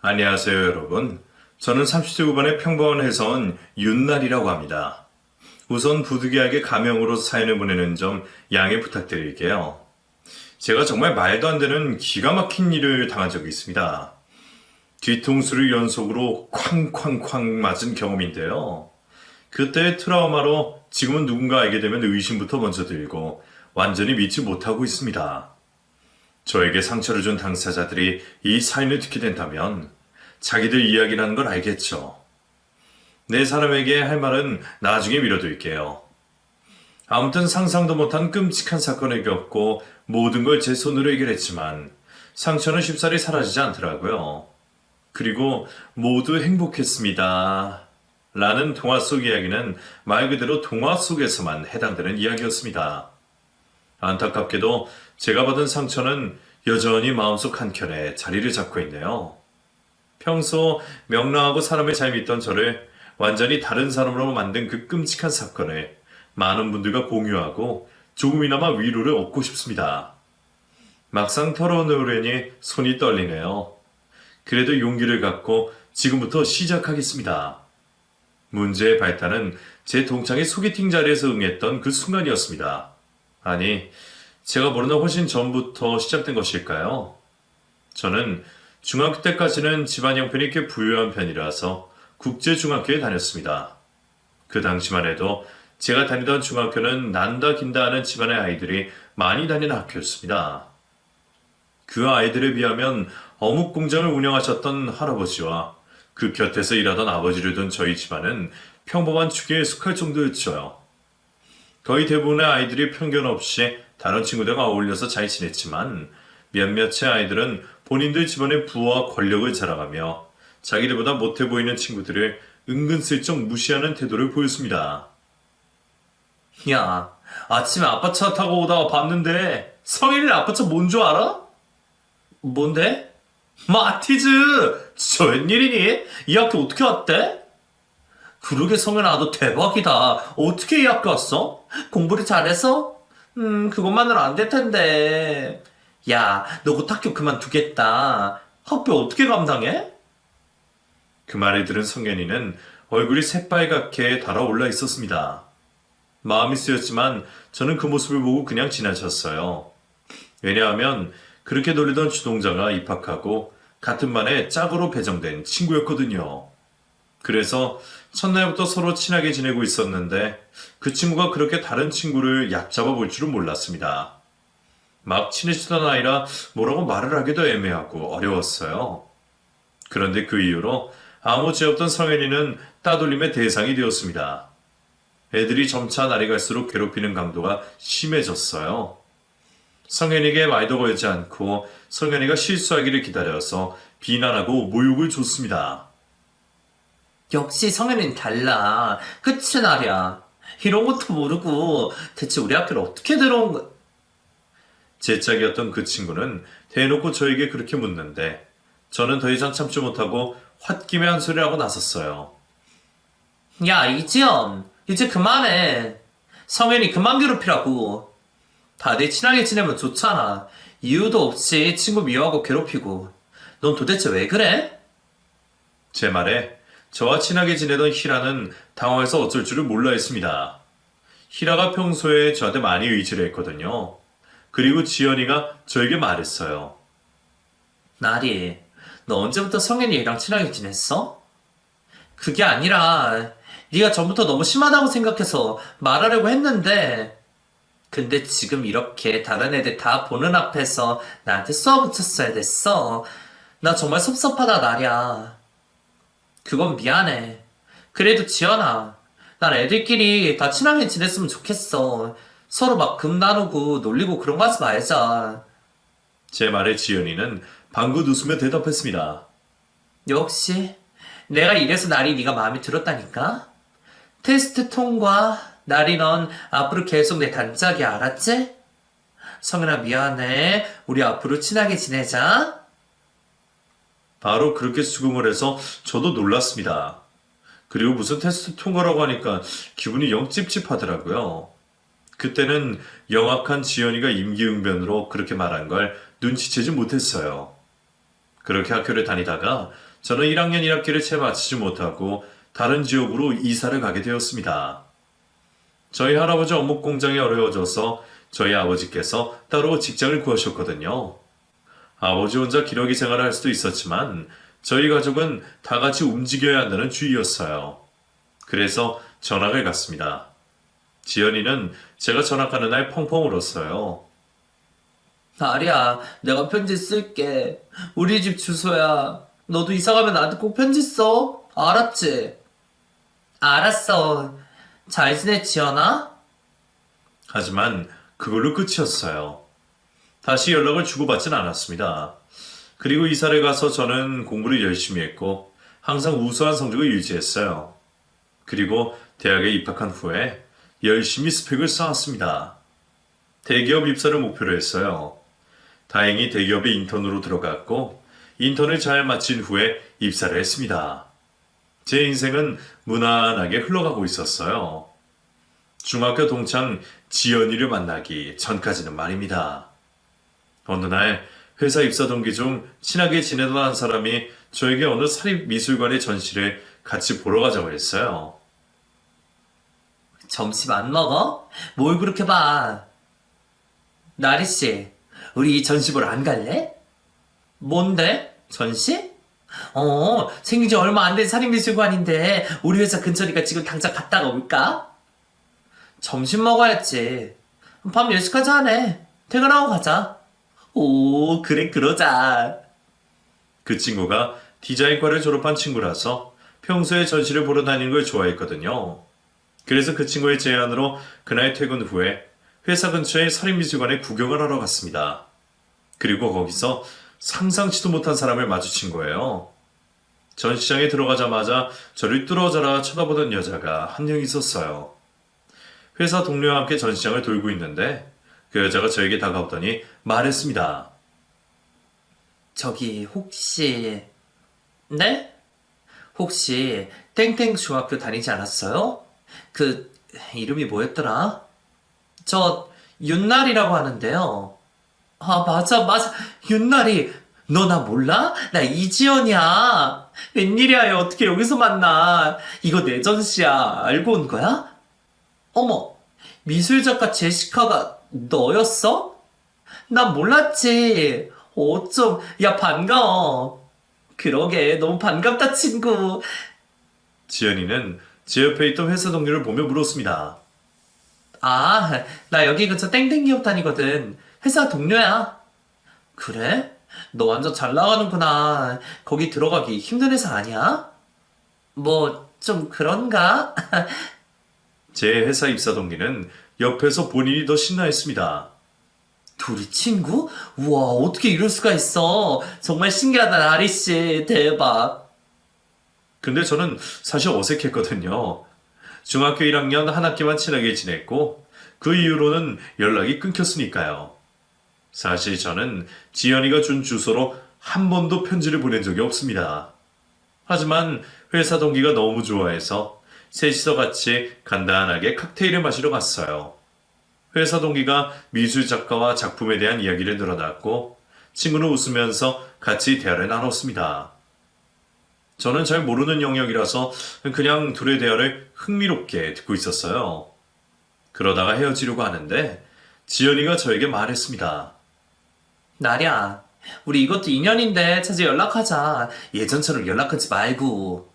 안녕하세요, 여러분. 저는 30대 후반의 평범한 회사원 윤날이라고 합니다. 우선 부득이하게 가명으로 사연을 보내는 점 양해 부탁드릴게요. 제가 정말 말도 안 되는 기가 막힌 일을 당한 적이 있습니다. 뒤통수를 연속으로 쾅쾅쾅 맞은 경험인데요. 그때의 트라우마로 지금은 누군가 알게 되면 의심부터 먼저 들고 완전히 믿지 못하고 있습니다. 저에게 상처를 준 당사자들이 이 사연을 듣게 된다면 자기들 이야기라는 걸 알겠죠. 내 사람에게 할 말은 나중에 미뤄둘게요. 아무튼 상상도 못한 끔찍한 사건을 겪고 모든 걸 제 손으로 해결했지만 상처는 쉽사리 사라지지 않더라고요. 그리고 모두 행복했습니다. 라는 동화 속 이야기는 말 그대로 동화 속에서만 해당되는 이야기였습니다. 안타깝게도 제가 받은 상처는 여전히 마음속 한켠에 자리를 잡고 있네요. 평소 명랑하고 사람을 잘 믿던 저를 완전히 다른 사람으로 만든 그 끔찍한 사건을 많은 분들과 공유하고 조금이나마 위로를 얻고 싶습니다. 막상 털어놓으려니 손이 떨리네요. 그래도 용기를 갖고 지금부터 시작하겠습니다. 문제의 발단은 제 동창의 소개팅 자리에서 응했던 그 순간이었습니다. 아니, 제가 모르는 훨씬 전부터 시작된 것일까요? 저는 중학교 때까지는 집안 형편이 꽤 부유한 편이라서 국제중학교에 다녔습니다. 그 당시만 해도 제가 다니던 중학교는 난다 긴다 하는 집안의 아이들이 많이 다니는 학교였습니다. 그 아이들에 비하면 어묵 공장을 운영하셨던 할아버지와 그 곁에서 일하던 아버지를 둔 저희 집안은 평범한 축에 속할 정도였죠. 거의 대부분의 아이들이 편견 없이 다른 친구들과 어울려서 잘 지냈지만 몇몇의 아이들은 본인들 집안의 부와 권력을 자랑하며 자기들보다 못해 보이는 친구들을 은근슬쩍 무시하는 태도를 보였습니다. 야, 아침에 아빠 차 타고 오다가 봤는데 성일이 아빠 차 뭔 줄 알아? 뭔데? 마티즈! 저 웬일이니? 이 학교 어떻게 왔대? 그러게 성현아 너 대박이다. 어떻게 이 학교 왔어? 공부를 잘해서? 그것만으로 안 될 텐데. 야, 너 곧 학교 그만두겠다. 학비 어떻게 감당해? 그 말을 들은 성현이는 얼굴이 새빨갛게 달아올라 있었습니다. 마음이 쓰였지만 저는 그 모습을 보고 그냥 지나쳤어요. 왜냐하면 그렇게 놀리던 주동자가 입학하고 같은 반에 짝으로 배정된 친구였거든요. 그래서 첫날부터 서로 친하게 지내고 있었는데 그 친구가 그렇게 다른 친구를 얕잡아 볼 줄은 몰랐습니다. 막 친해지던 아이라 뭐라고 말을 하기도 애매하고 어려웠어요. 그런데 그 이후로 아무 죄 없던 성현이는 따돌림의 대상이 되었습니다. 애들이 점차 날이 갈수록 괴롭히는 강도가 심해졌어요. 성현이에게 말도 걸지 않고 성현이가 실수하기를 기다려서 비난하고 모욕을 줬습니다. 역시 성현이는 달라. 그치 나랴. 이런 것도 모르고 대체 우리 학교를 어떻게 들어온 거... 제 짝이었던 그 친구는 대놓고 저에게 그렇게 묻는데 저는 더 이상 참지 못하고 홧김에 한 소리를 하고 나섰어요. 야 이지연 이제 그만해. 성현이 그만 괴롭히라고. 다들 친하게 지내면 좋잖아. 이유도 없이 친구 미워하고 괴롭히고. 넌 도대체 왜 그래? 제 말에 저와 친하게 지내던 희라는 당황해서 어쩔 줄을 몰라 했습니다. 희라가 평소에 저한테 많이 의지를 했거든요. 그리고 지연이가 저에게 말했어요. 나리, 너 언제부터 성현이랑 친하게 지냈어? 그게 아니라 네가 전부터 너무 심하다고 생각해서 말하려고 했는데 근데 지금 이렇게 다른 애들 다 보는 앞에서 나한테 쏘아붙였어야 됐어. 나 정말 섭섭하다 나리야. 그건 미안해. 그래도 지연아, 난 애들끼리 다 친하게 지냈으면 좋겠어. 서로 막 금 나누고 놀리고 그런 거 하지 말자. 제 말에 지연이는 방긋 웃으며 대답했습니다. 역시 내가 이래서 나리 네가 마음에 들었다니까? 테스트 통과. 나리 넌 앞으로 계속 내 단짝이야. 알았지? 성현아 미안해. 우리 앞으로 친하게 지내자. 바로 그렇게 수긍을 해서 저도 놀랐습니다. 그리고 무슨 테스트 통과라고 하니까 기분이 영 찝찝하더라고요. 그때는 영악한 지연이가 임기응변으로 그렇게 말한 걸 눈치채지 못했어요. 그렇게 학교를 다니다가 저는 1학년 1학기를 채 마치지 못하고 다른 지역으로 이사를 가게 되었습니다. 저희 할아버지 어묵 공장이 어려워져서 저희 아버지께서 따로 직장을 구하셨거든요. 아버지 혼자 기러기 생활을 할 수도 있었지만 저희 가족은 다 같이 움직여야 한다는 주의였어요. 그래서 전학을 갔습니다. 지연이는 제가 전학하는 날 펑펑 울었어요. 나리야, 내가 편지 쓸게. 우리 집 주소야. 너도 이사 가면 나한테 꼭 편지 써. 알았지? 알았어. 잘 지내, 지연아? 하지만 그걸로 끝이었어요. 다시 연락을 주고받진 않았습니다. 그리고 이사를 가서 저는 공부를 열심히 했고 항상 우수한 성적을 유지했어요. 그리고 대학에 입학한 후에 열심히 스펙을 쌓았습니다. 대기업 입사를 목표로 했어요. 다행히 대기업에 인턴으로 들어갔고 인턴을 잘 마친 후에 입사를 했습니다. 제 인생은 무난하게 흘러가고 있었어요. 중학교 동창 지연이를 만나기 전까지는 말입니다. 어느 날 회사 입사 동기 중 친하게 지내던 한 사람이 저에게 어느 사립미술관의 전시를 같이 보러 가자고 했어요. 점심 안 먹어? 뭘 그렇게 봐? 나리씨, 우리 이 전시 보러 안 갈래? 뭔데? 전시? 생긴 지 얼마 안 된 사립미술관인데 우리 회사 근처니까 지금 당장 갔다가 올까? 점심 먹어야지. 밤 10시까지 하네. 퇴근하고 가자. 오, 그래, 그러자. 그 친구가 디자인과를 졸업한 친구라서 평소에 전시를 보러 다니는 걸 좋아했거든요. 그래서 그 친구의 제안으로 그날 퇴근 후에 회사 근처의 사립미술관에 구경을 하러 갔습니다. 그리고 거기서 상상치도 못한 사람을 마주친 거예요. 전시장에 들어가자마자 저를 뚫어져라 쳐다보던 여자가 한 명 있었어요. 회사 동료와 함께 전시장을 돌고 있는데 그 여자가 저에게 다가오더니 말했습니다. 저기, 혹시, 네? 혹시, 땡땡 중학교 다니지 않았어요? 그, 이름이 뭐였더라? 저, 윤날이라고 하는데요. 아, 맞아, 맞아. 윤날이. 너 나 몰라? 나 이지연이야. 웬일이야, 얘 어떻게 여기서 만나? 이거 내 전시야. 알고 온 거야? 어머, 미술작가 제시카가 너였어? 난 몰랐지. 어쩜, 야, 반가워. 그러게, 너무 반갑다, 친구. 지연이는 제 옆에 있던 회사 동료를 보며 물었습니다. 아, 나 여기 근처 땡땡 기업 다니거든. 회사 동료야. 그래? 너 완전 잘 나가는구나. 거기 들어가기 힘든 회사 아니야? 뭐, 좀 그런가? 제 회사 입사 동기는 옆에서 본인이 더 신나했습니다. 둘이 친구? 우와, 어떻게 이럴 수가 있어. 정말 신기하다, 나리씨. 대박. 근데 저는 사실 어색했거든요. 중학교 1학년 한 학기만 친하게 지냈고 그 이후로는 연락이 끊겼으니까요. 사실 저는 지연이가 준 주소로 한 번도 편지를 보낸 적이 없습니다. 하지만 회사 동기가 너무 좋아해서 셋이서 같이 간단하게 칵테일을 마시러 갔어요. 회사 동기가 미술 작가와 작품에 대한 이야기를 늘어놨고 친구는 웃으면서 같이 대화를 나눴습니다. 저는 잘 모르는 영역이라서 그냥 둘의 대화를 흥미롭게 듣고 있었어요. 그러다가 헤어지려고 하는데 지연이가 저에게 말했습니다. 나랴, 우리 이것도 인연인데 자주 연락하자. 예전처럼 연락하지 말고.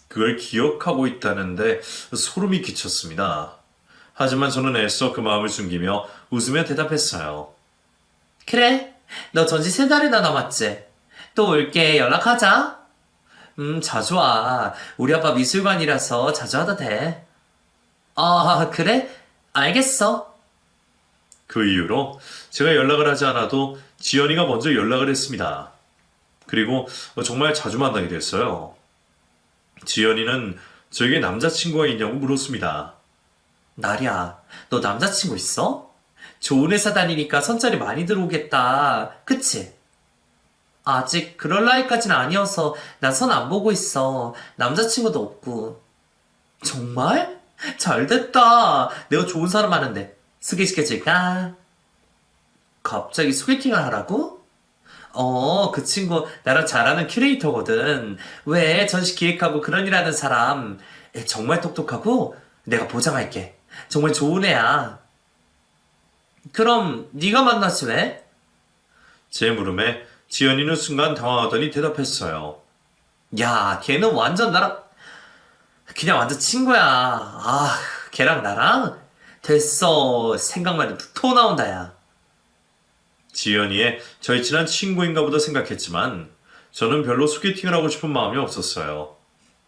그걸 기억하고 있다는데 소름이 끼쳤습니다. 하지만 저는 애써 그 마음을 숨기며 웃으며 대답했어요. 그래, 너 전시 3달이나 남았지? 또 올게. 연락하자. 자주 와. 우리 아빠 미술관이라서 자주 하도 돼. 아, 그래? 알겠어. 그 이후로 제가 연락을 하지 않아도 지연이가 먼저 연락을 했습니다. 그리고 정말 자주 만나게 됐어요. 지연이는 저에게 남자친구가 있냐고 물었습니다. 나랴, 너 남자친구 있어? 좋은 회사 다니니까 선짜리 많이 들어오겠다. 그치? 아직 그럴 나이까진 아니어서 난 선 안 보고 있어. 남자친구도 없고. 정말? 잘됐다. 내가 좋은 사람 아는데 소개시켜줄까? 갑자기 소개팅을 하라고? 그 친구 나랑 잘 아는 큐레이터거든. 왜 전시 기획하고 그런 일 하는 사람. 정말 똑똑하고 내가 보장할게. 정말 좋은 애야. 그럼 네가 만나지 왜? 제 물음에 지연이는 순간 당황하더니 대답했어요. 야, 걔는 완전 나랑 그냥 완전 친구야. 걔랑 나랑? 됐어. 생각만 해도 토 나온다, 야. 지연이의 절친한 친구인가 보다 생각했지만 저는 별로 소개팅을 하고 싶은 마음이 없었어요.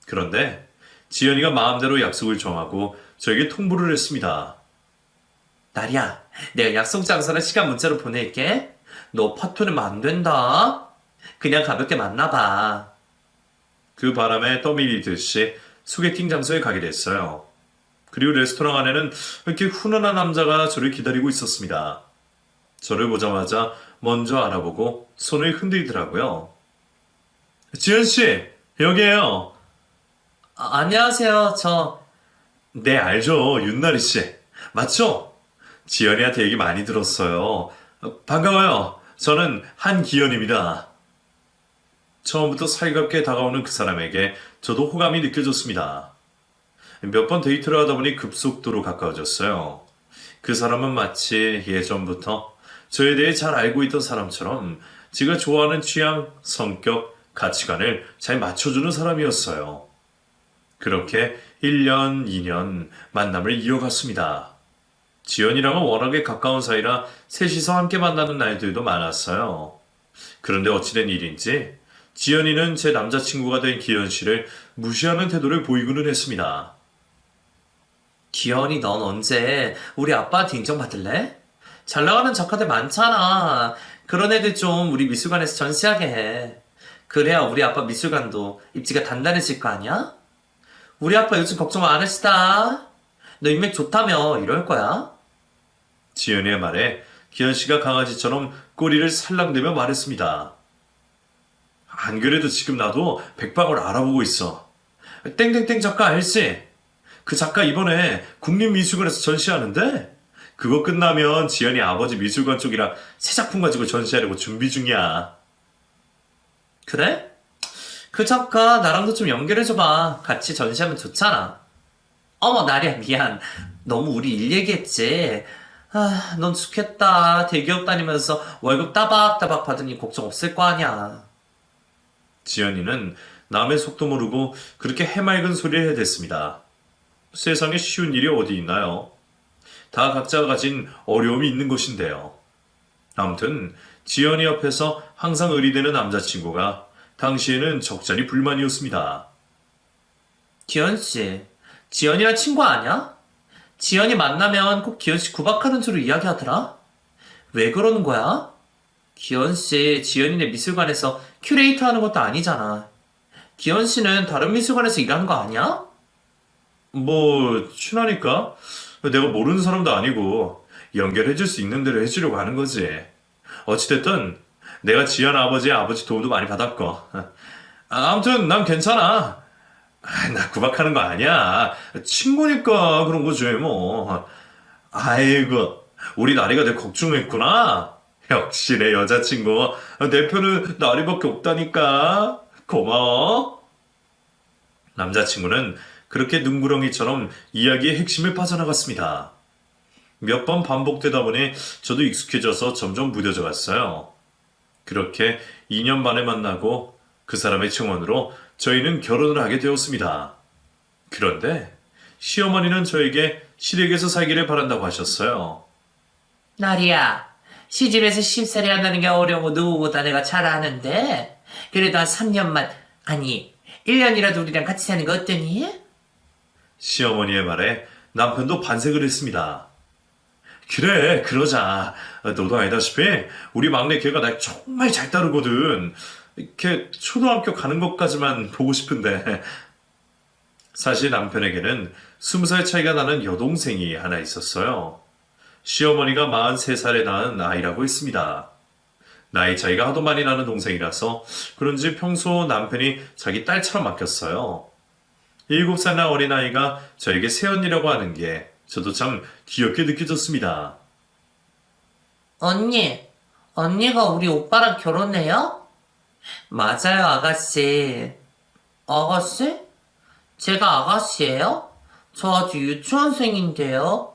그런데 지연이가 마음대로 약속을 정하고 저에게 통보를 했습니다. 나리야, 내가 약속 장소랑 시간 문자로 보낼게. 너 파토내면 안 된다. 그냥 가볍게 만나봐. 그 바람에 떠밀리듯이 소개팅 장소에 가게 됐어요. 그리고 레스토랑 안에는 이렇게 훈훈한 남자가 저를 기다리고 있었습니다. 저를 보자마자 먼저 알아보고 손을 흔들더라고요. 지연 씨, 여기에요. 안녕하세요. 네, 알죠. 윤나리 씨. 맞죠? 지연이한테 얘기 많이 들었어요. 반가워요. 저는 한기현입니다. 처음부터 살갑게 다가오는 그 사람에게 저도 호감이 느껴졌습니다. 몇 번 데이트를 하다 보니 급속도로 가까워졌어요. 그 사람은 마치 예전부터 저에 대해 잘 알고 있던 사람처럼 제가 좋아하는 취향, 성격, 가치관을 잘 맞춰주는 사람이었어요. 그렇게 1년, 2년 만남을 이어갔습니다. 지연이랑은 워낙에 가까운 사이라 셋이서 함께 만나는 날들도 많았어요. 그런데 어찌된 일인지 지연이는 제 남자친구가 된 기현 씨를 무시하는 태도를 보이고는 했습니다. 기현이 넌 언제 우리 아빠한테 인정받을래? 잘 나가는 작가들 많잖아. 그런 애들 좀 우리 미술관에서 전시하게 해. 그래야 우리 아빠 미술관도 입지가 단단해질 거 아니야? 우리 아빠 요즘 걱정 안 하시다. 너 인맥 좋다며 이럴 거야? 지연이의 말에 기현 씨가 강아지처럼 꼬리를 살랑대며 말했습니다. 안 그래도 지금 나도 백방을 알아보고 있어. 땡땡땡 작가 알지? 그 작가 이번에 국립미술관에서 전시하는데 그거 끝나면 지연이 아버지 미술관 쪽이랑 새 작품 가지고 전시하려고 준비 중이야. 그래? 그 작가 나랑도 좀 연결해줘봐. 같이 전시하면 좋잖아. 어머, 나리야, 미안. 너무 우리 일 얘기했지. 넌 좋겠다. 대기업 다니면서 월급 따박따박 받으니 걱정 없을 거 아니야. 지연이는 남의 속도 모르고 그렇게 해맑은 소리를 해댔습니다. 세상에 쉬운 일이 어디 있나요? 다 각자가 가진 어려움이 있는 것인데요. 아무튼 지연이 옆에서 항상 의리되는 남자친구가 당시에는 적잖이 불만이었습니다. 기현씨, 지연이랑 친구 아니야? 지연이 만나면 꼭 기현씨 구박하는 줄로 이야기하더라? 왜 그러는 거야? 기현씨, 지연이네 미술관에서 큐레이터 하는 것도 아니잖아. 기현씨는 다른 미술관에서 일하는 거 아니야? 뭐 친하니까 내가 모르는 사람도 아니고 연결해줄 수 있는 대로 해주려고 하는 거지. 어찌됐든 내가 지연 아버지의 아버지 도움도 많이 받았고 아무튼 난 괜찮아. 나 구박하는 거 아니야. 친구니까 그런 거지 뭐. 아이고 우리 나리가 내 걱정했구나. 역시 내 여자친구 내 편은 나리밖에 없다니까. 고마워. 남자친구는 그렇게 눈구렁이처럼 이야기의 핵심을 빠져나갔습니다. 몇 번 반복되다 보니 저도 익숙해져서 점점 무뎌져 갔어요. 그렇게 2년 만에 만나고 그 사람의 증언으로 저희는 결혼을 하게 되었습니다. 그런데 시어머니는 저에게 시댁에서 살기를 바란다고 하셨어요. 나리야, 시집에서 쉽사리 한다는 게 어려운 거 누구보다 내가 잘 아는데 그래도 한 3년만, 아니 1년이라도 우리랑 같이 사는 거 어떠니? 시어머니의 말에 남편도 반색을 했습니다. 그래, 그러자. 너도 알다시피 우리 막내 걔가 날 정말 잘 따르거든. 걔 초등학교 가는 것까지만 보고 싶은데. 사실 남편에게는 20살 차이가 나는 여동생이 하나 있었어요. 시어머니가 43살에 낳은 아이라고 했습니다. 나이 차이가 하도 많이 나는 동생이라서 그런지 평소 남편이 자기 딸처럼 맡겼어요. 7살나 어린아이가 저에게 새언니라고 하는 게 저도 참 귀엽게 느껴졌습니다. 언니, 언니가 우리 오빠랑 결혼해요? 맞아요, 아가씨. 아가씨? 제가 아가씨예요? 저 아직 유치원생인데요.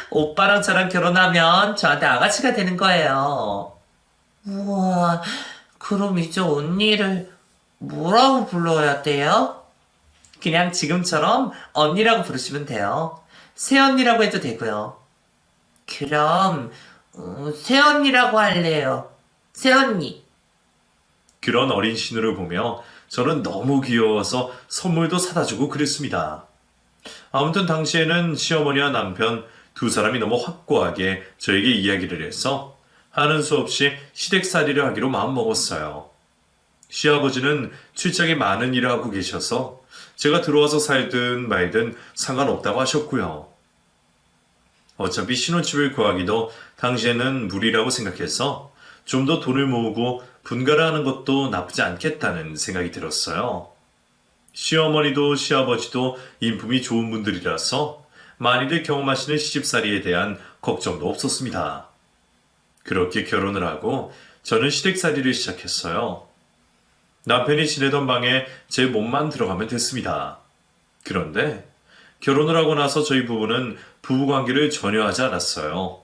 오빠랑 저랑 결혼하면 저한테 아가씨가 되는 거예요. 우와, 그럼 이제 언니를 뭐라고 불러야 돼요? 그냥 지금처럼 언니라고 부르시면 돼요. 새언니라고 해도 되고요. 그럼 새언니라고 할래요. 새언니. 그런 어린 신우를 보며 저는 너무 귀여워서 선물도 사다 주고 그랬습니다. 아무튼 당시에는 시어머니와 남편 두 사람이 너무 확고하게 저에게 이야기를 해서 하는 수 없이 시댁살이를 하기로 마음먹었어요. 시아버지는 출장에 많은 일을 하고 계셔서 제가 들어와서 살든 말든 상관없다고 하셨고요. 어차피 신혼집을 구하기도 당시에는 무리라고 생각해서 좀 더 돈을 모으고 분가를 하는 것도 나쁘지 않겠다는 생각이 들었어요. 시어머니도 시아버지도 인품이 좋은 분들이라서 많이들 경험하시는 시집살이에 대한 걱정도 없었습니다. 그렇게 결혼을 하고 저는 시댁살이를 시작했어요. 남편이 지내던 방에 제 몸만 들어가면 됐습니다. 그런데 결혼을 하고 나서 저희 부부는 부부관계를 전혀 하지 않았어요.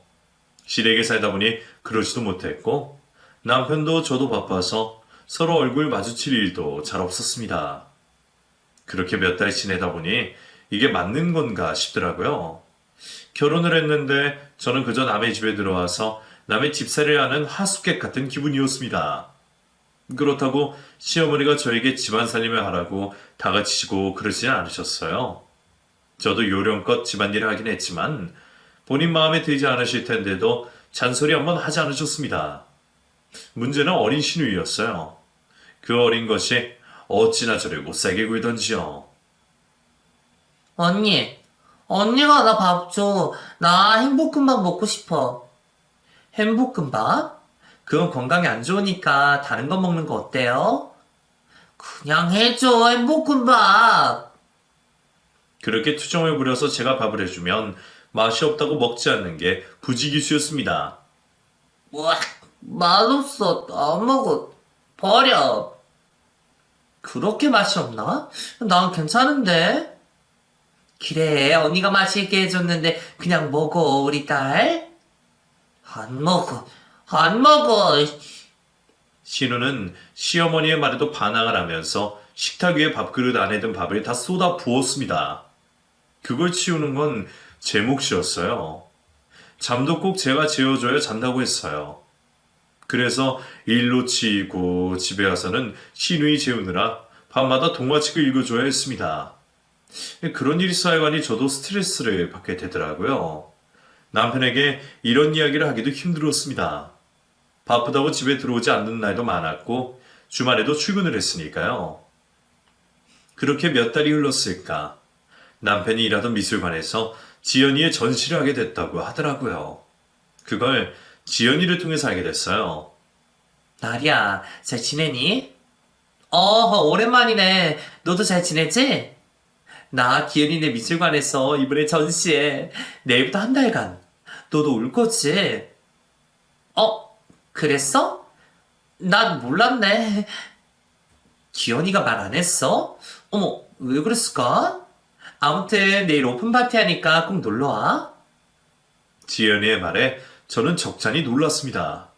시댁에 살다 보니 그러지도 못했고 남편도 저도 바빠서 서로 얼굴 마주칠 일도 잘 없었습니다. 그렇게 몇 달 지내다 보니 이게 맞는 건가 싶더라고요. 결혼을 했는데 저는 그저 남의 집에 들어와서 남의 집살이를 하는 하숙객 같은 기분이었습니다. 그렇다고 시어머니가 저에게 집안 살림을 하라고 다그치시고 그러지는 않으셨어요. 저도 요령껏 집안일을 하긴 했지만 본인 마음에 들지 않으실 텐데도 잔소리 한번 하지 않으셨습니다. 문제는 어린 신우이였어요. 그 어린 것이 어찌나 저를 못살게 굴던지요. 언니, 언니가 나 밥 줘. 나 행복금밥 먹고 싶어. 행복금밥? 그건 건강에 안 좋으니까 다른 거 먹는 거 어때요? 그냥 해줘, 행복금밥. 그렇게 투정을 부려서 제가 밥을 해주면 맛이 없다고 먹지 않는 게 부지기수였습니다. 우와, 맛없어. 안 먹어. 버려. 그렇게 맛이 없나? 난 괜찮은데. 그래, 언니가 맛있게 해줬는데 그냥 먹어, 우리 딸. 안 먹어. 안 먹어. 신우는 시어머니의 말에도 반항을 하면서 식탁 위에 밥그릇 안에 든 밥을 다 쏟아 부었습니다. 그걸 치우는 건 제 몫이었어요. 잠도 꼭 제가 재워줘야 잔다고 했어요. 그래서 일로 치이고 집에 와서는 신우이 재우느라 밤마다 동화책을 읽어줘야 했습니다. 그런 일이 쌓여가니 저도 스트레스를 받게 되더라고요. 남편에게 이런 이야기를 하기도 힘들었습니다. 바쁘다고 집에 들어오지 않는 날도 많았고 주말에도 출근을 했으니까요. 그렇게 몇 달이 흘렀을까. 남편이 일하던 미술관에서 지연이의 전시를 하게 됐다고 하더라고요. 그걸 지연이를 통해서 알게 됐어요. 나리야, 잘 지내니? 오랜만이네. 너도 잘 지내지? 나 기현이네 미술관에서 이번에 전시해. 내일부터 한 달간. 너도 올 거지? 그랬어? 난 몰랐네. 기현이가 말 안 했어? 어머, 왜 그랬을까? 아무튼 내일 오픈 파티 하니까 꼭 놀러 와. 지연이의 말에 저는 적잖이 놀랐습니다.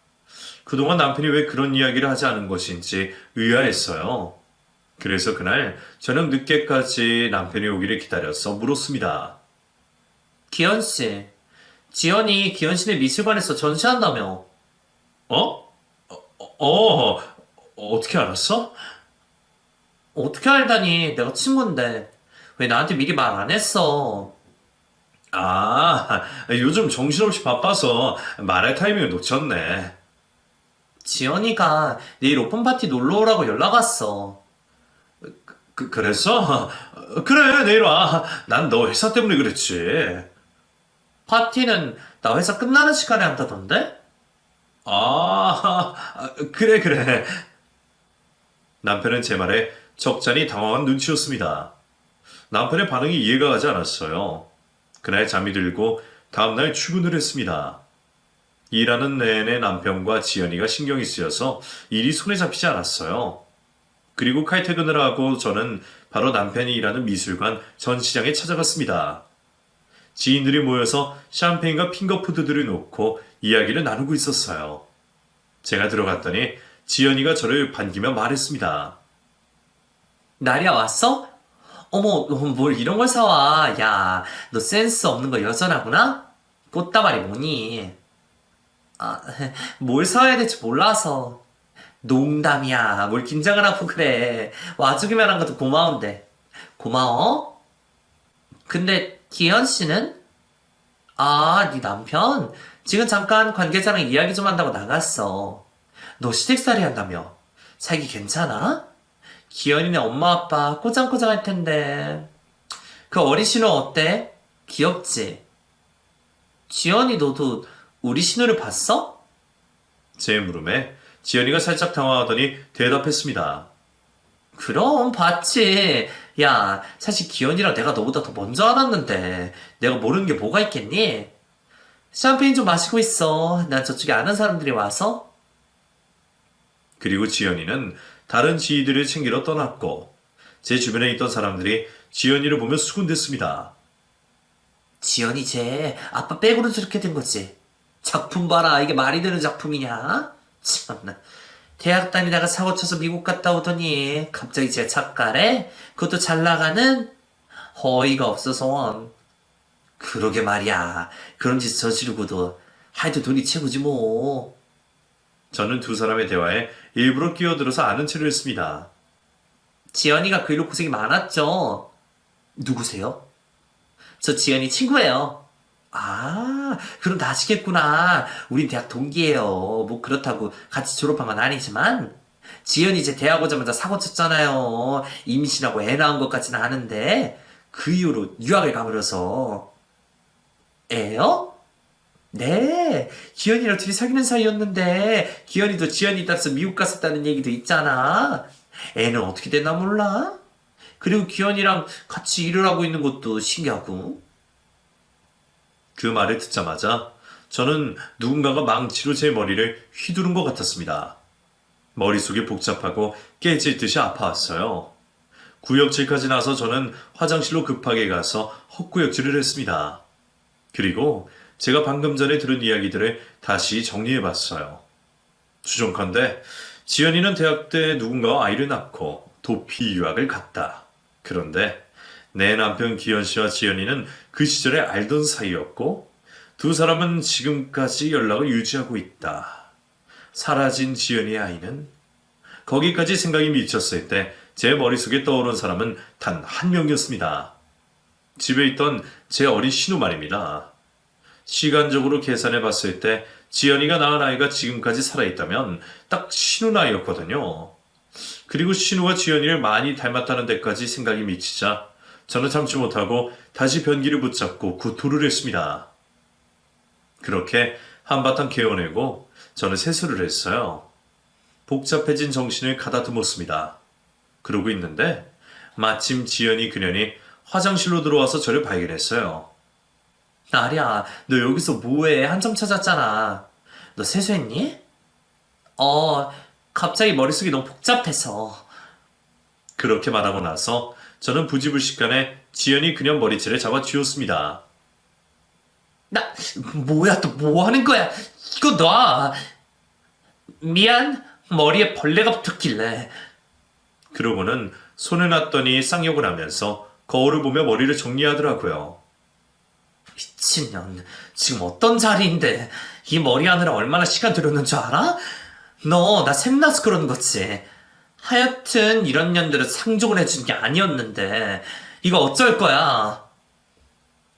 그동안 남편이 왜 그런 이야기를 하지 않은 것인지 의아했어요. 그래서 그날 저녁 늦게까지 남편이 오기를 기다려서 물었습니다. 기현씨, 지연이 기현씨네 미술관에서 전시한다며. 어? 어떻게 알았어? 어떻게 알다니, 내가 친구인데. 왜 나한테 미리 말 안 했어? 요즘 정신없이 바빠서 말할 타이밍을 놓쳤네. 지연이가 내일 오픈 파티 놀러 오라고 연락 왔어. 그랬어? 그래, 내일 와. 난 너 회사 때문에 그랬지. 파티는 나 회사 끝나는 시간에 한다던데? 그래. 남편은 제 말에 적잖이 당황한 눈치였습니다. 남편의 반응이 이해가 가지 않았어요. 그날 잠이 들고 다음날 출근을 했습니다. 일하는 내내 남편과 지연이가 신경이 쓰여서 일이 손에 잡히지 않았어요. 그리고 칼퇴근을 하고 저는 바로 남편이 일하는 미술관 전시장에 찾아갔습니다. 지인들이 모여서 샴페인과 핑거푸드들을 놓고 이야기를 나누고 있었어요. 제가 들어갔더니 지연이가 저를 반기며 말했습니다. 나리야 왔어? 어머, 뭘 이런 걸 사와. 야, 너 센스 없는 거 여전하구나? 꽃다발이 뭐니? 아, 뭘 사야 될지 몰라서. 농담이야. 뭘 긴장을 하고 그래. 와주기만 한 것도 고마운데. 고마워? 근데 기현 씨는? 아, 네 남편? 지금 잠깐 관계자랑 이야기 좀 한다고 나갔어. 너 시댁살이 한다며? 살기 괜찮아? 기현이네 엄마 아빠 꼬장꼬장 할 텐데. 그 어린 신우 어때? 귀엽지? 지연이 너도 우리 신우를 봤어? 제 물음에 지연이가 살짝 당황하더니 대답했습니다. 그럼 봤지. 야, 사실 기현이랑 내가 너보다 더 먼저 알았는데 내가 모르는 게 뭐가 있겠니? 샴페인 좀 마시고 있어. 난 저쪽에 아는 사람들이 와서. 그리고 지연이는 다른 지인들을 챙기러 떠났고 제 주변에 있던 사람들이 지연이를 보며 수군댔습니다. 지연이 쟤 아빠 백으로 저렇게 된 거지. 작품 봐라. 이게 말이 되는 작품이냐? 참나. 대학 다니다가 사고 쳐서 미국 갔다 오더니 갑자기 쟤 작가래? 그것도 잘 나가는? 어이가 없어서. 그러게 말이야. 그런 짓 저지르고도 하여튼 돈이 최고지 뭐. 저는 두 사람의 대화에 일부러 끼어들어서 아는 체를 했습니다. 지연이가 그 일로 고생이 많았죠. 누구세요? 저 지연이 친구예요. 아, 그럼 다 아시겠구나. 우린 대학 동기예요. 뭐 그렇다고 같이 졸업한 건 아니지만 지연이 이제 대학 오자마자 사고 쳤잖아요. 임신하고 애 낳은 것까지는 아는데 그 이후로 유학을 가버려서. 애요? 네, 기현이랑 둘이 사귀는 사이였는데 기현이도 지연이 따라서 미국 갔었다는 얘기도 있잖아. 애는 어떻게 됐나 몰라? 그리고 기현이랑 같이 일을 하고 있는 것도 신기하고. 그 말을 듣자마자 저는 누군가가 망치로 제 머리를 휘두른 것 같았습니다. 머릿속이 복잡하고 깨질 듯이 아파왔어요. 구역질까지 나서 저는 화장실로 급하게 가서 헛구역질을 했습니다. 그리고 제가 방금 전에 들은 이야기들을 다시 정리해봤어요. 추정컨대 지연이는 대학 때 누군가와 아이를 낳고 도피 유학을 갔다. 그런데 내 남편 기현 씨와 지연이는 그 시절에 알던 사이였고 두 사람은 지금까지 연락을 유지하고 있다. 사라진 지연이의 아이는? 거기까지 생각이 미쳤을 때 제 머릿속에 떠오른 사람은 단 한 명이었습니다. 집에 있던 제 어린 신우 말입니다. 시간적으로 계산해 봤을 때 지연이가 낳은 아이가 지금까지 살아있다면 딱 신우 나이였거든요. 그리고 신우가 지연이를 많이 닮았다는 데까지 생각이 미치자 저는 참지 못하고 다시 변기를 붙잡고 구토를 했습니다. 그렇게 한바탕 개어내고 저는 세수를 했어요. 복잡해진 정신을 가다듬었습니다. 그러고 있는데 마침 지연이 그년이 화장실로 들어와서 저를 발견했어요. 나리야, 너 여기서 뭐해? 한참 찾았잖아. 너 세수했니? 갑자기 머릿속이 너무 복잡해서. 그렇게 말하고 나서 저는 부지불식간에 지연이 그년 머리채를 잡아 쥐었습니다. 뭐야, 또 뭐 하는 거야? 이거 놔. 미안, 머리에 벌레가 붙었길래. 그러고는 손을 놨더니 쌍욕을 하면서 거울을 보며 머리를 정리하더라고요. 미친년, 지금 어떤 자리인데 이 머리 하느라 얼마나 시간 들였는 줄 알아? 너 나 샘나서 그러는 거지. 하여튼 이런 년들은 상종을 해준 게 아니었는데 이거 어쩔 거야.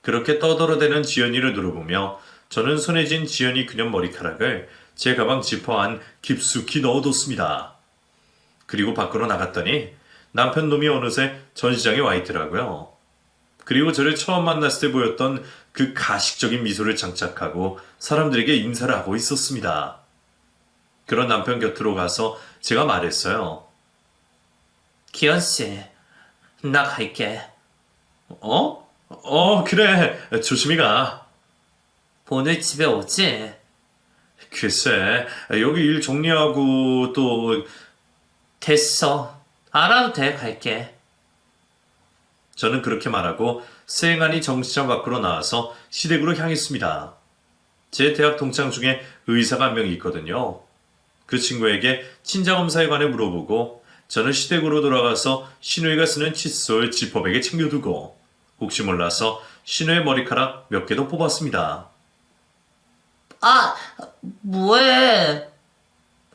그렇게 떠들어대는 지연이를 누르보며 저는 손에 쥔 지연이 그년 머리카락을 제 가방 지퍼 안 깊숙이 넣어뒀습니다. 그리고 밖으로 나갔더니 남편 놈이 어느새 전시장에 와 있더라고요. 그리고 저를 처음 만났을 때 보였던 그 가식적인 미소를 장착하고 사람들에게 인사를 하고 있었습니다. 그런 남편 곁으로 가서 제가 말했어요. 기현씨, 나 갈게. 그래. 조심히 가. 오늘 집에 오지? 글쎄, 여기 일 정리하고 또 됐어. 안 와도 돼, 갈게. 저는 그렇게 말하고 세행안이 정시장 밖으로 나와서 시댁으로 향했습니다. 제 대학 동창 중에 의사가 한 명이 있거든요. 그 친구에게 친자검사에 관해 물어보고 저는 시댁으로 돌아가서 신우이가 쓰는 칫솔 지퍼백에 챙겨두고 혹시 몰라서 신우의 머리카락 몇 개 더 뽑았습니다. 아, 뭐해?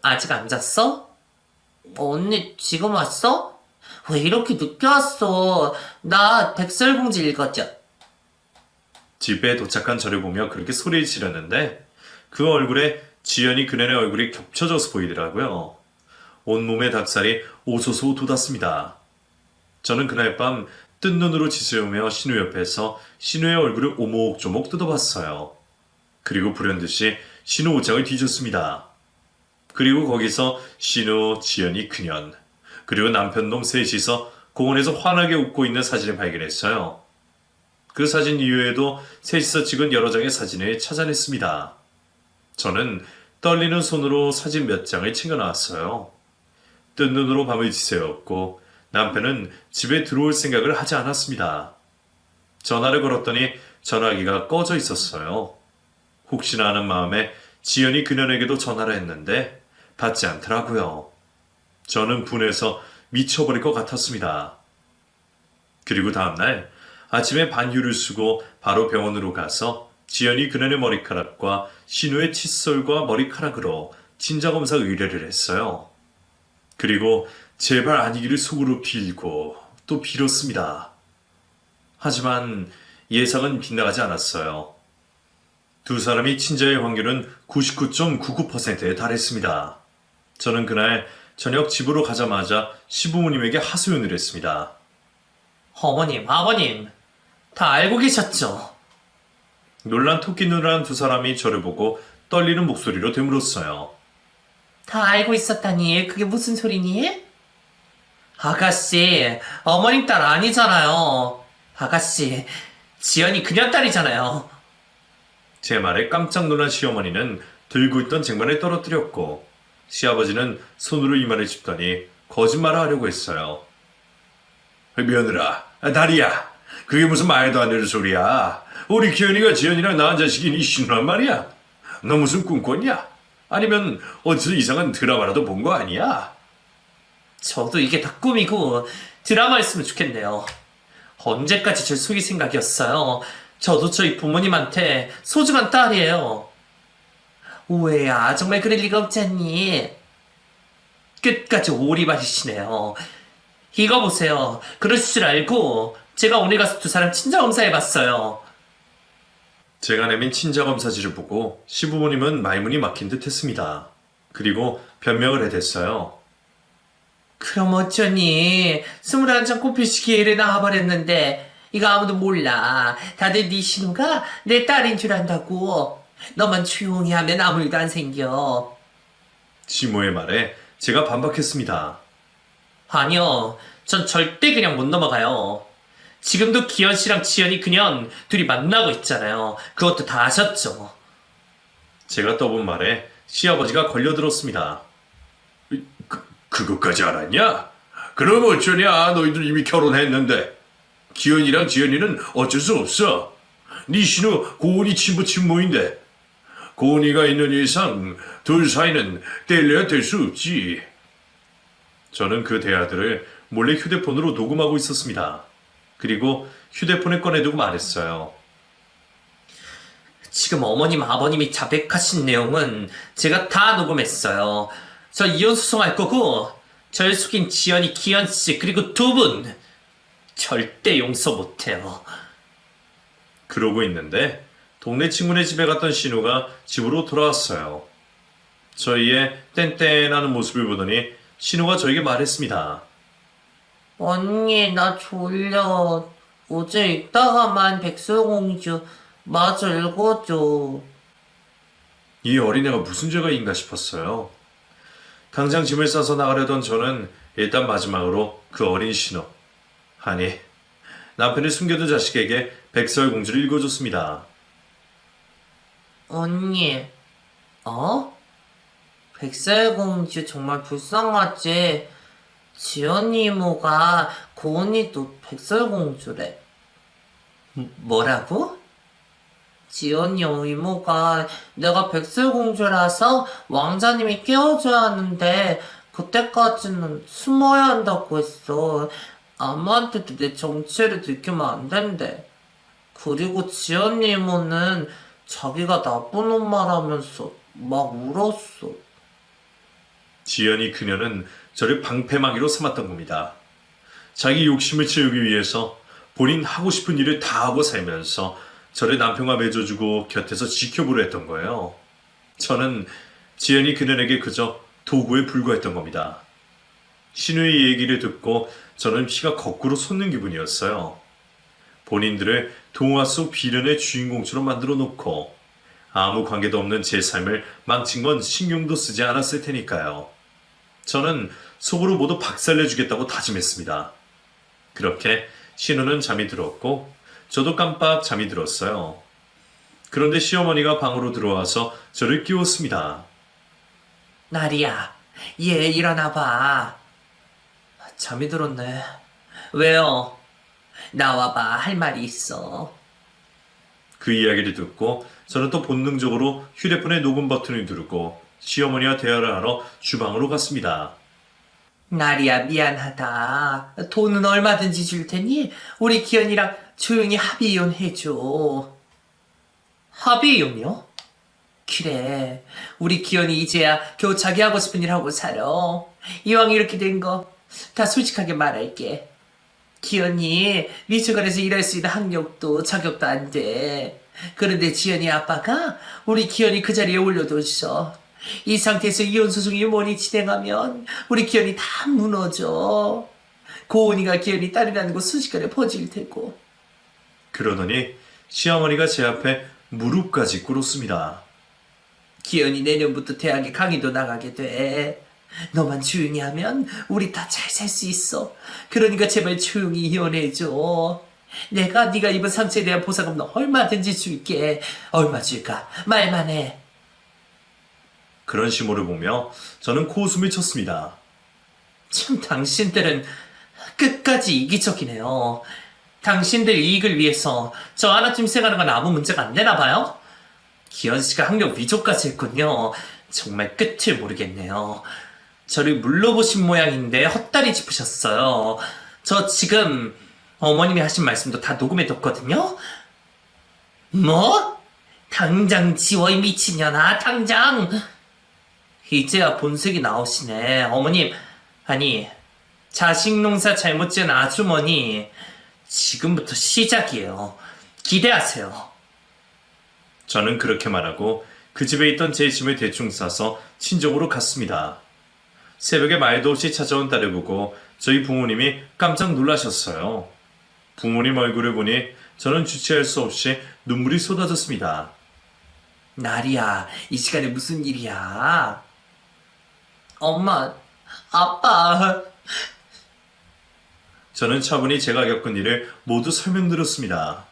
아직 안 잤어? 언니 지금 왔어? 왜 이렇게 늦게 왔어? 나 백설공주 읽었죠. 집에 도착한 저를 보며 그렇게 소리를 지르는데 그 얼굴에 지연이 그년의 얼굴이 겹쳐져서 보이더라고요. 온몸에 닭살이 오소소 돋았습니다. 저는 그날 밤 뜬 눈으로 지새우며 신우 옆에서 신우의 얼굴을 오목조목 뜯어봤어요. 그리고 불현듯이 신우 옷장을 뒤졌습니다. 그리고 거기서 신우, 지연이 그년, 그리고 남편놈 셋이서 공원에서 환하게 웃고 있는 사진을 발견했어요. 그 사진 이후에도 셋이서 찍은 여러 장의 사진을 찾아냈습니다. 저는 떨리는 손으로 사진 몇 장을 챙겨나왔어요. 뜬 눈으로 밤을 지새웠고 남편은 집에 들어올 생각을 하지 않았습니다. 전화를 걸었더니 전화기가 꺼져 있었어요. 혹시나 하는 마음에 지연이 그년에게도 전화를 했는데 받지 않더라고요. 저는 분해서 미쳐버릴 것 같았습니다. 그리고 다음날 아침에 반휴를 쓰고 바로 병원으로 가서 지연이 그년의 머리카락과 신우의 칫솔과 머리카락으로 진자검사 의뢰를 했어요. 그리고 제발 아니기를 속으로 빌고 또 빌었습니다. 하지만 예상은 빗나가지 않았어요. 두 사람이 친자의 확률은 99.99%에 달했습니다. 저는 그날 저녁 집으로 가자마자 시부모님에게 하소연을 했습니다. 어머님, 아버님, 다 알고 계셨죠? 놀란 토끼 눈을 한 두 사람이 저를 보고 떨리는 목소리로 되물었어요. 다 알고 있었다니, 그게 무슨 소리니? 아가씨, 어머님 딸 아니잖아요. 아가씨, 지연이 그년 딸이잖아요. 제 말에 깜짝 놀란 시어머니는 들고 있던 쟁반을 떨어뜨렸고 시아버지는 손으로 이마를 짚더니 거짓말을 하려고 했어요. 며느라, 다리야, 그게 무슨 말도 안 되는 소리야. 우리 기현이가 지연이랑 낳은 자식이 네 신우란 말이야. 너 무슨 꿈꿨냐? 아니면 어디서 이상한 드라마라도 본 거 아니야? 저도 이게 다 꿈이고 드라마였으면 좋겠네요. 언제까지 절 속일 생각이었어요. 저도 저희 부모님한테 소중한 딸이에요. 오해야, 정말 그럴 리가 없잖니. 끝까지 오리발이시네요. 이거 보세요. 그럴 줄 알고 제가 오늘 가서 두 사람 친자검사해봤어요. 제가 내민 친자검사지를 보고 시부모님은 말문이 막힌 듯 했습니다. 그리고 변명을 해댔어요. 그럼 어쩌니? 21장 꽃필 시기에 나와버렸는데 이거 아무도 몰라. 다들 네 신우가 내 딸인 줄 안다고. 너만 조용히 하면 아무 일도 안 생겨. 시모의 말에 제가 반박했습니다. 아니요. 전 절대 그냥 못 넘어가요. 지금도 기현 씨랑 지연이 그년 둘이 만나고 있잖아요. 그것도 다 아셨죠? 제가 떠본 말에 시아버지가 걸려들었습니다. 그것까지 알았냐? 그럼 어쩌냐? 너희들 이미 결혼했는데. 기현이랑 지연이는 어쩔 수 없어. 네 신우 고은이 친부 친모인데. 고은이가 있는 이상 둘 사이는 뗄래야 될 수 없지. 저는 그 대화들을 몰래 휴대폰으로 녹음하고 있었습니다. 그리고 휴대폰을 꺼내두고 말했어요. 지금 어머님, 아버님이 자백하신 내용은 제가 다 녹음했어요. 저 이혼 소송할 거고 절 속인 지연이, 기현 씨 그리고 두 분 절대 용서 못해요. 그러고 있는데 동네 친구네 집에 갔던 신우가 집으로 돌아왔어요. 저희의 뗀뗀하는 모습을 보더니 신우가 저에게 말했습니다. 언니, 나 졸려. 어제 읽다가만 백설공주 마저 읽어줘. 이 어린애가 무슨 죄가 있는가 싶었어요. 당장 짐을 싸서 나가려던 저는 일단 마지막으로 그 어린 신우, 아니 남편이 숨겨둔 자식에게 백설공주를 읽어줬습니다. 언니, 어? 백설공주 정말 불쌍하지? 지연이 이모가 고은이도 백설공주래. 뭐라고? 지연이 이모가 내가 백설공주라서 왕자님이 깨워줘야 하는데 그때까지는 숨어야 한다고 했어. 아무한테도 내 정체를 들키면 안 된대. 그리고 지연이 이모는 자기가 나쁜 엄마라면서 막 울었어. 지연이 그녀는 저를 방패막이로 삼았던 겁니다. 자기 욕심을 채우기 위해서 본인 하고 싶은 일을 다 하고 살면서 저를 남편과 맺어주고 곁에서 지켜보려 했던 거예요. 저는 지연이 그녀에게 그저 도구에 불과했던 겁니다. 신우의 얘기를 듣고 저는 피가 거꾸로 솟는 기분이었어요. 본인들을 동화 속 비련의 주인공처럼 만들어 놓고 아무 관계도 없는 제 삶을 망친 건 신경도 쓰지 않았을 테니까요. 저는 속으로 모두 박살내주겠다고 다짐했습니다. 그렇게 신우는 잠이 들었고 저도 깜빡 잠이 들었어요. 그런데 시어머니가 방으로 들어와서 저를 깨웠습니다. 나리야, 얘 일어나봐. 잠이 들었네. 왜요? 나와봐, 할 말이 있어. 그 이야기를 듣고 저는 또 본능적으로 휴대폰의 녹음 버튼을 누르고 시어머니와 대화를 하러 주방으로 갔습니다. 나리야, 미안하다. 돈은 얼마든지 줄 테니 우리 기현이랑 조용히 합의 이혼해줘. 합의 이혼이요? 그래, 우리 기현이 이제야 겨우 자기 하고 싶은 일 하고 살아. 이왕 이렇게 된 거 다 솔직하게 말할게. 기현이 미술관에서 일할 수 있는 학력도 자격도 안 돼. 그런데 지연이 아빠가 우리 기현이 그 자리에 올려뒀어. 이 상태에서 이혼 소송이 원이 진행하면 우리 기현이 다 무너져. 고은이가 기현이 딸이라는 거 순식간에 퍼질 테고. 그러더니 시어머니가 제 앞에 무릎까지 꿇었습니다. 기현이 내년부터 대학에 강의도 나가게 돼. 너만 조용히 하면 우리 다 잘 살 수 있어. 그러니까 제발 조용히 이혼해줘. 내가 네가 입은 상처에 대한 보상금 너 얼마든지 줄게. 얼마 줄까? 말만 해. 그런 시모를 보며 저는 코웃음을 쳤습니다. 참 당신들은 끝까지 이기적이네요. 당신들 이익을 위해서 저 하나쯤 생각하는 건 아무 문제가 안 되나 봐요? 기현 씨가 학력 위조까지 했군요. 정말 끝을 모르겠네요. 저를 물러보신 모양인데 헛다리 짚으셨어요. 저 지금 어머님이 하신 말씀도 다 녹음해뒀거든요? 뭐? 당장 지워 이 미친년아, 당장! 이제야 본색이 나오시네. 어머님, 아니 자식 농사 잘못 지은 아주머니 지금부터 시작이에요. 기대하세요. 저는 그렇게 말하고 그 집에 있던 제 짐을 대충 싸서 친정으로 갔습니다. 새벽에 말도 없이 찾아온 딸을 보고 저희 부모님이 깜짝 놀라셨어요. 부모님 얼굴을 보니 저는 주체할 수 없이 눈물이 쏟아졌습니다. 나리야, 이 시간에 무슨 일이야? 엄마, 아빠. 저는 차분히 제가 겪은 일을 모두 설명드렸습니다.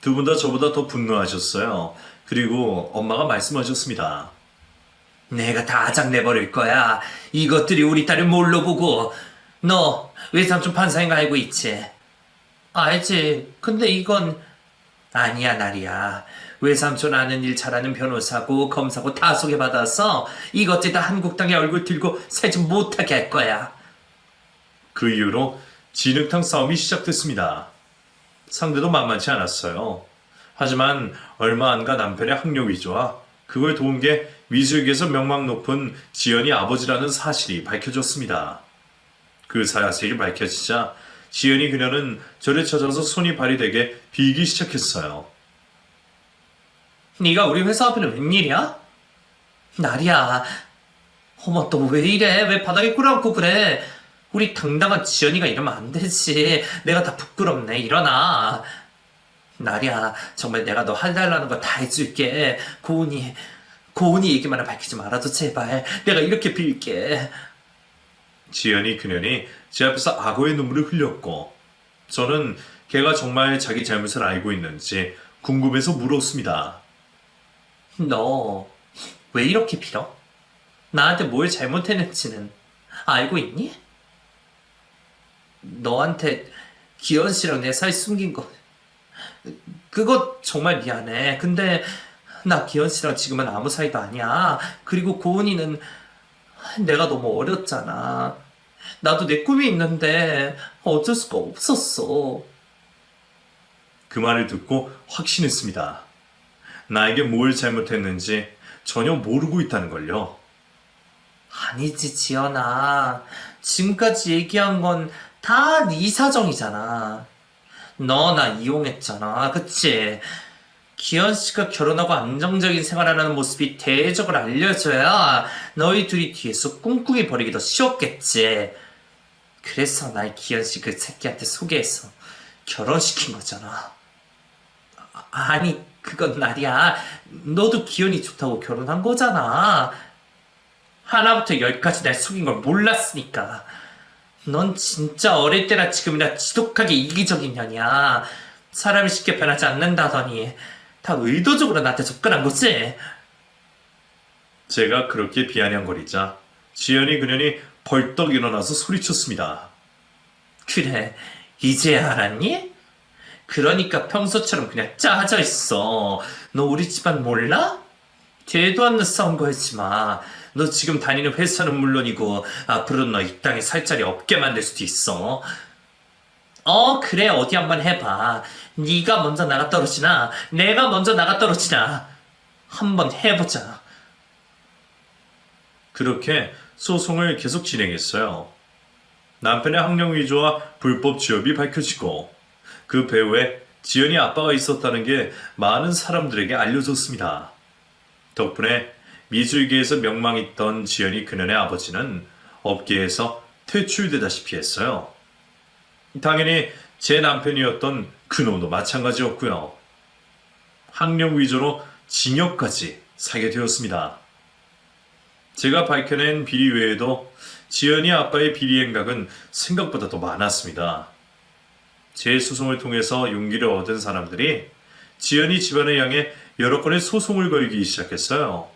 두 분 다 저보다 더 분노하셨어요. 그리고 엄마가 말씀하셨습니다. 내가 다 아작내버릴 거야. 이것들이 우리 딸을 뭘로 보고. 너 외삼촌 판사인 거 알고 있지? 알지. 근데 이건 아니야, 나리야. 외삼촌 아는 일 잘하는 변호사고 검사고 다 소개받아서 이것들 다 한국당에 얼굴 들고 살지 못하게 할 거야. 그 이후로 진흙탕 싸움이 시작됐습니다. 상대도 만만치 않았어요. 하지만 얼마 안 가 남편의 학력 위조와 그걸 도운 게 미술계에서 명망 높은 지연이 아버지라는 사실이 밝혀졌습니다. 그 사실이 밝혀지자 지연이 그녀는 저를 찾아서 손이 발이 되게 빌기 시작했어요. 네가 우리 회사 앞에는 웬일이야? 나리야. 어머, 너 왜 이래? 왜 바닥에 꿇어앉고 그래? 우리 당당한 지연이가 이러면 안 되지. 내가 다 부끄럽네. 일어나. 나리야, 정말 내가 너 해달라는 거 다 해줄게. 고은이 얘기만은 밝히지 말아줘, 제발. 내가 이렇게 빌게. 지연이 그녀니 제 앞에서 악어의 눈물을 흘렸고 저는 걔가 정말 자기 잘못을 알고 있는지 궁금해서 물었습니다. 너 왜 이렇게 빌어? 나한테 뭘 잘못했는지는 알고 있니? 너한테 기현 씨랑 내 사이 숨긴 거 그거 정말 미안해. 근데 나 기현 씨랑 지금은 아무 사이도 아니야. 그리고 고은이는 내가 너무 어렸잖아. 나도 내 꿈이 있는데 어쩔 수가 없었어. 그 말을 듣고 확신했습니다. 나에게 뭘 잘못했는지 전혀 모르고 있다는 걸요. 아니지, 지연아. 지금까지 얘기한 건 다 네 사정이잖아. 너 나 이용했잖아. 그치? 기현 씨가 결혼하고 안정적인 생활하는 모습이 대적으로 알려져야 너희 둘이 뒤에서 꿍꿍이 벌이기 더 쉬웠겠지. 그래서 날 기현 씨 그 새끼한테 소개해서 결혼시킨 거잖아. 아니, 그건 말이야. 너도 기현이 좋다고 결혼한 거잖아. 하나부터 열까지 날 속인 걸 몰랐으니까. 넌 진짜 어릴 때나 지금이나 지독하게 이기적인 년이야. 사람이 쉽게 변하지 않는다더니 다 의도적으로 나한테 접근한 거지. 제가 그렇게 비아냥거리자 지연이 그년이 벌떡 일어나서 소리쳤습니다. 그래, 이제야 알았니? 그러니까 평소처럼 그냥 짜져 있어. 너 우리 집안 몰라? 뒤에도 않는 싸움 걸지 마. 너 지금 다니는 회사는 물론이고 앞으로 너 이 땅에 살 자리 없게 만들 수도 있어. 그래, 어디 한번 해봐. 네가 먼저 나가 떨어지나 내가 먼저 나가 떨어지나 한번 해보자. 그렇게 소송을 계속 진행했어요. 남편의 학령 위조와 불법 취업이 밝혀지고 그 배후에 지연이 아빠가 있었다는 게 많은 사람들에게 알려졌습니다. 덕분에 미술계에서 명망있던 지연이 그년의 아버지는 업계에서 퇴출되다시피 했어요. 당연히 제 남편이었던 그놈도 마찬가지였고요. 학령 위조로 징역까지 사게 되었습니다. 제가 밝혀낸 비리 외에도 지연이 아빠의 비리 행각은 생각보다 더 많았습니다. 제 소송을 통해서 용기를 얻은 사람들이 지연이 집안을 향해 여러 건의 소송을 걸기 시작했어요.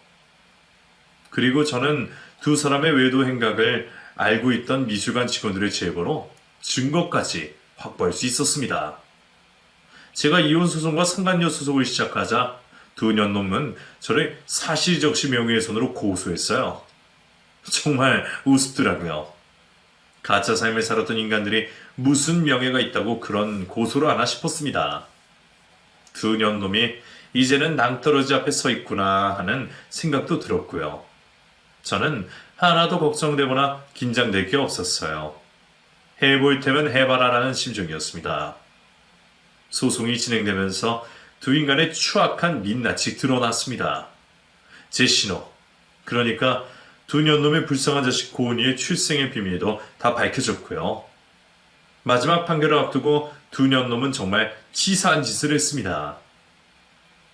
그리고 저는 두 사람의 외도 행각을 알고 있던 미술관 직원들의 제보로 증거까지 확보할 수 있었습니다. 제가 이혼소송과 상간녀 소송을 시작하자 두 년놈은 저를 사실적시 명예훼손으로 고소했어요. 정말 우습더라고요. 가짜 삶을 살았던 인간들이 무슨 명예가 있다고 그런 고소를 하나 싶었습니다. 두 년놈이 이제는 낭떠러지 앞에 서 있구나 하는 생각도 들었고요. 저는 하나도 걱정되거나 긴장될 게 없었어요. 해볼 테면 해봐라라는 심정이었습니다. 소송이 진행되면서 두 인간의 추악한 민낯이 드러났습니다. 제 신호, 그러니까 두 년놈의 불쌍한 자식 고은이의 출생의 비밀도 다 밝혀졌고요. 마지막 판결을 앞두고 두 년놈은 정말 치사한 짓을 했습니다.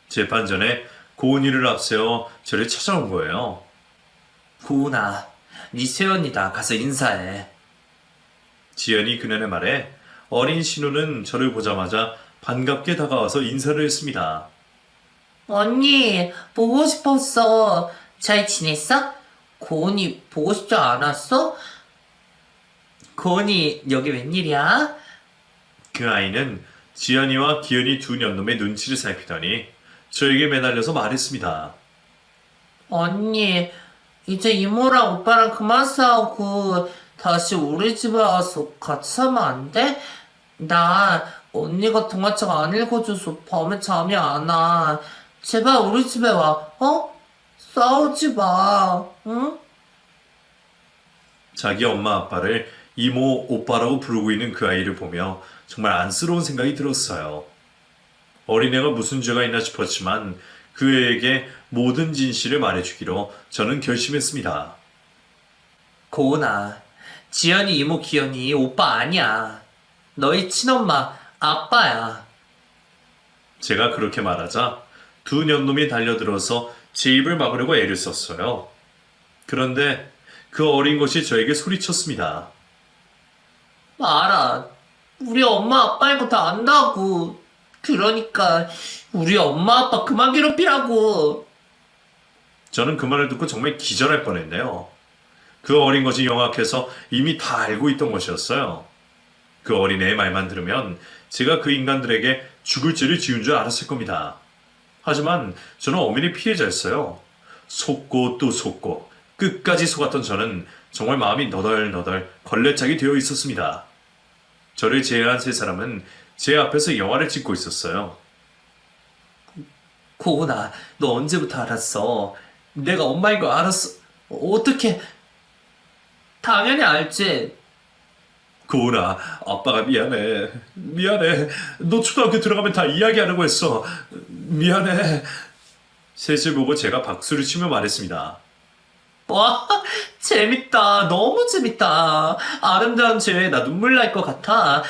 재판 전에 고은이를 앞세워 저를 찾아온 거예요. 고은아, 네 새언니다. 가서 인사해. 지연이 그년의 말에 어린 신우는 저를 보자마자 반갑게 다가와서 인사를 했습니다. 언니, 보고 싶었어. 잘 지냈어? 고은이 보고 싶지 않았어? 고은이 여기 웬일이야? 그 아이는 지연이와 기연이 두 년놈의 눈치를 살피더니 저에게 매달려서 말했습니다. 언니, 이제 이모랑 오빠랑 그만 싸우고 다시 우리 집에 와서 같이 살면 안 돼? 나 언니가 동화책 안 읽어줘서 밤에 잠이 안 와. 제발 우리 집에 와, 어? 싸우지 마, 응? 자기 엄마 아빠를 이모 오빠라고 부르고 있는 그 아이를 보며 정말 안쓰러운 생각이 들었어요. 어린애가 무슨 죄가 있나 싶었지만 그 애에게 모든 진실을 말해주기로 저는 결심했습니다. 고은아, 지연이 이모 기연이 오빠 아니야. 너희 친엄마 아빠야. 제가 그렇게 말하자 두 년놈이 달려들어서 제 입을 막으려고 애를 썼어요. 그런데 그 어린 것이 저에게 소리쳤습니다. 알아. 우리 엄마 아빠인 거 다 안다고. 그러니까 우리 엄마 아빠 그만 괴롭히라고. 저는 그 말을 듣고 정말 기절할 뻔했네요. 그 어린 것이 영악해서 이미 다 알고 있던 것이었어요. 그 어린애의 말만 들으면 제가 그 인간들에게 죽을 죄를 지은 줄 알았을 겁니다. 하지만 저는 엄연히 피해자였어요. 속고 또 속고 끝까지 속았던 저는 정말 마음이 너덜너덜 걸레짝이 되어 있었습니다. 저를 제외한 세 사람은 제 앞에서 영화를 찍고 있었어요. 고은아, 너 언제부터 알았어? 내가 엄마인 거 알았어. 어떻게? 당연히 알지. 고은아, 아빠가 미안해. 미안해. 너 초등학교 들어가면 다 이야기하라고 했어. 미안해. 셋을 보고 제가 박수를 치며 말했습니다. 와, 재밌다. 너무 재밌다. 아름다운 죄에 나 눈물 날 것 같아.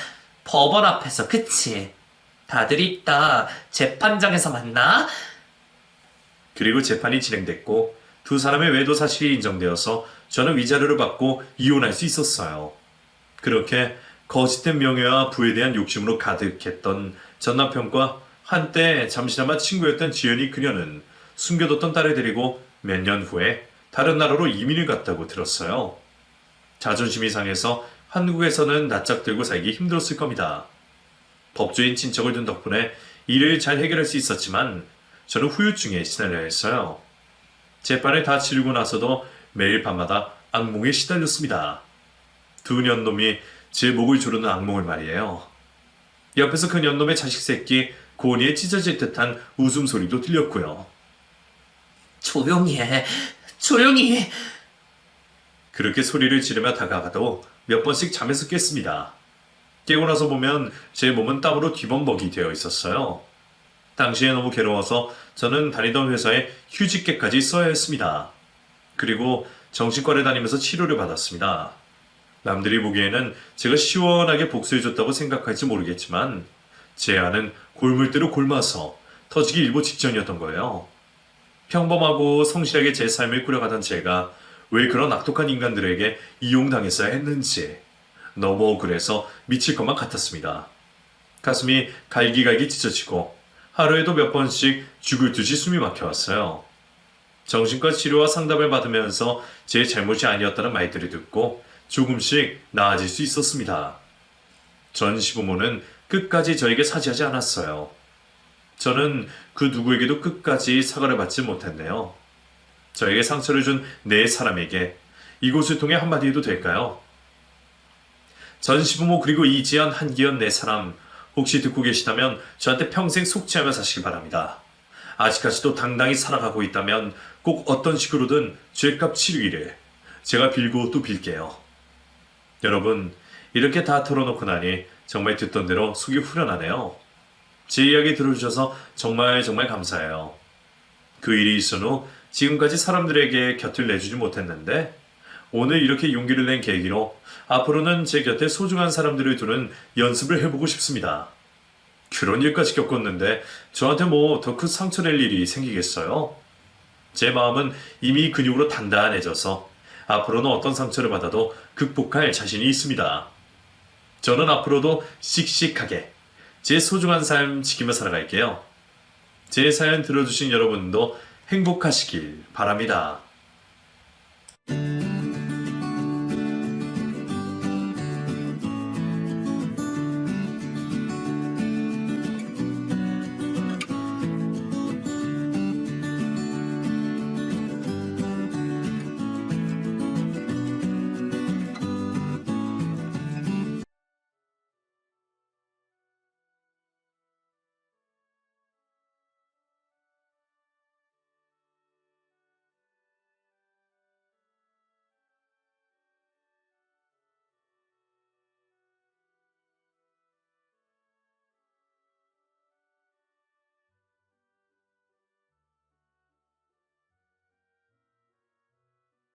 법원 앞에서, 그치? 다들 있다. 재판장에서 만나? 그리고 재판이 진행됐고 두 사람의 외도 사실이 인정되어서 저는 위자료를 받고 이혼할 수 있었어요. 그렇게 거짓된 명예와 부에 대한 욕심으로 가득했던 전 남편과 한때 잠시나마 친구였던 지연이 그녀는 숨겨뒀던 딸을 데리고 몇 년 후에 다른 나라로 이민을 갔다고 들었어요. 자존심이 상해서 한국에서는 낯짝 들고 살기 힘들었을 겁니다. 법조인 친척을 둔 덕분에 일을 잘 해결할 수 있었지만 저는 후유증에 시달려야 했어요. 재판을 다 치르고 나서도 매일 밤마다 악몽에 시달렸습니다. 두 년놈이 제 목을 조르는 악몽을 말이에요. 옆에서 그 년놈의 자식 새끼 고니에 찢어질 듯한 웃음소리도 들렸고요. 조용히 해. 조용히 해. 그렇게 소리를 지르며 다가가도 몇 번씩 잠에서 깼습니다. 깨고 나서 보면 제 몸은 땀으로 뒤범벅이 되어 있었어요. 당시에 너무 괴로워서 저는 다니던 회사에 휴직계까지 써야 했습니다. 그리고 정신과를 다니면서 치료를 받았습니다. 남들이 보기에는 제가 시원하게 복수해줬다고 생각할지 모르겠지만 제 안은 골물대로 골마서 터지기 일보 직전이었던 거예요. 평범하고 성실하게 제 삶을 꾸려가던 제가 왜 그런 악독한 인간들에게 이용당했어야 했는지 너무 억울해서 미칠 것만 같았습니다. 가슴이 갈기갈기 찢어지고 하루에도 몇 번씩 죽을 듯이 숨이 막혀왔어요. 정신과 치료와 상담을 받으면서 제 잘못이 아니었다는 말들을 듣고 조금씩 나아질 수 있었습니다. 전 시부모는 끝까지 저에게 사죄하지 않았어요. 저는 그 누구에게도 끝까지 사과를 받지 못했네요. 저에게 상처를 준 네 사람에게 이곳을 통해 한마디 해도 될까요? 전 시부모 그리고 이지연, 한기연 네 사람 혹시 듣고 계시다면 저한테 평생 속죄하며 사시길 바랍니다. 아직까지도 당당히 살아가고 있다면 꼭 어떤 식으로든 죄값 치르기를 제가 빌고 또 빌게요. 여러분, 이렇게 다 털어놓고 나니 정말 듣던 대로 속이 후련하네요. 제 이야기 들어주셔서 정말 감사해요. 그 일이 있은 후 지금까지 사람들에게 곁을 내주지 못했는데 오늘 이렇게 용기를 낸 계기로 앞으로는 제 곁에 소중한 사람들을 두는 연습을 해보고 싶습니다. 그런 일까지 겪었는데 저한테 뭐 더 큰 상처 낼 일이 생기겠어요? 제 마음은 이미 근육으로 단단해져서 앞으로는 어떤 상처를 받아도 극복할 자신이 있습니다. 저는 앞으로도 씩씩하게 제 소중한 삶 지키며 살아갈게요. 제 사연 들어주신 여러분도 행복하시길 바랍니다.